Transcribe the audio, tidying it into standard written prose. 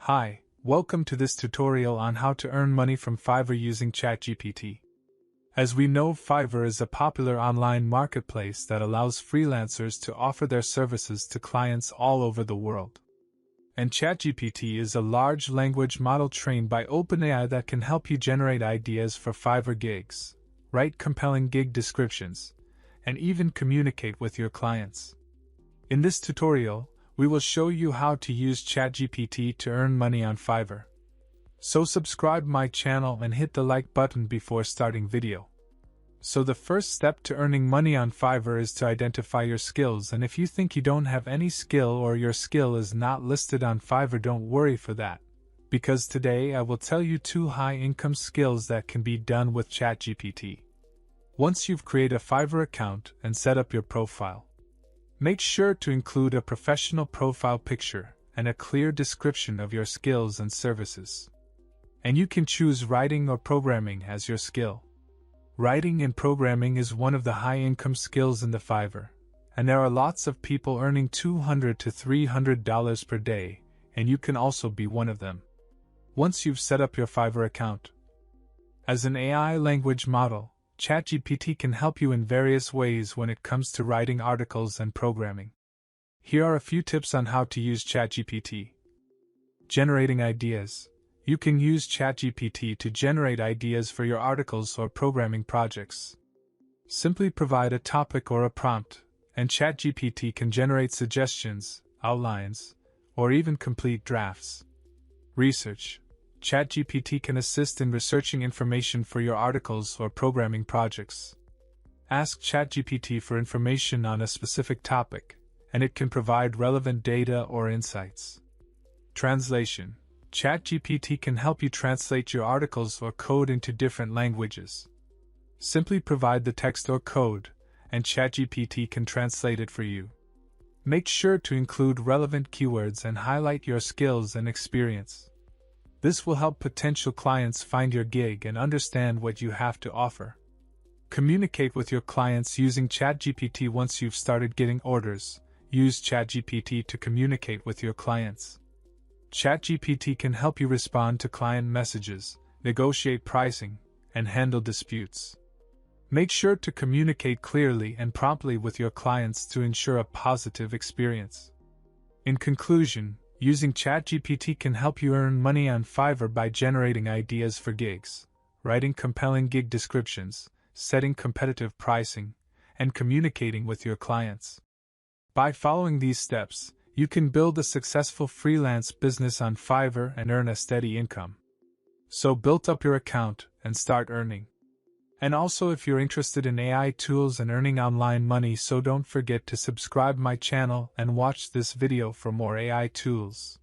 Hi, welcome to this tutorial on how to earn money from Fiverr using ChatGPT. As we know, Fiverr is a popular online marketplace that allows freelancers to offer their services to clients all over the world. And ChatGPT is a large language model trained by OpenAI that can help you generate ideas for Fiverr gigs, write compelling gig descriptions, and even communicate with your clients. In this tutorial, we will show you how to use ChatGPT to earn money on Fiverr. So subscribe my channel and hit the like button before starting video. So the first step to earning money on Fiverr is to identify your skills, and if you think you don't have any skill or your skill is not listed on Fiverr, don't worry for that. Because today I will tell you 2 high-income skills that can be done with ChatGPT. Once you've created a Fiverr account and set up your profile, make sure to include a professional profile picture and a clear description of your skills and services. And you can choose writing or programming as your skill. Writing and programming is one of the high-income skills in the Fiverr, and there are lots of people earning $200 to $300 per day, and you can also be one of them. Once you've set up your Fiverr account, as an AI language model, ChatGPT can help you in various ways when it comes to writing articles and programming. Here are a few tips on how to use ChatGPT. Generating ideas. You can use ChatGPT to generate ideas for your articles or programming projects. Simply provide a topic or a prompt, and ChatGPT can generate suggestions, outlines, or even complete drafts. Research. ChatGPT can assist in researching information for your articles or programming projects. Ask ChatGPT for information on a specific topic, and it can provide relevant data or insights. Translation. ChatGPT can help you translate your articles or code into different languages. Simply provide the text or code, and ChatGPT can translate it for you. Make sure to include relevant keywords and highlight your skills and experience. This will help potential clients find your gig and understand what you have to offer. Communicate with your clients using ChatGPT. Once you've started getting orders, use ChatGPT to communicate with your clients. ChatGPT can help you respond to client messages, negotiate pricing, and handle disputes. Make sure to communicate clearly and promptly with your clients to ensure a positive experience. In conclusion, using ChatGPT can help you earn money on Fiverr by generating ideas for gigs, writing compelling gig descriptions, setting competitive pricing, and communicating with your clients. By following these steps, you can build a successful freelance business on Fiverr and earn a steady income. So build up your account and start earning. And also, if you're interested in AI tools and earning online money, so don't forget to subscribe my channel and watch this video for more AI tools.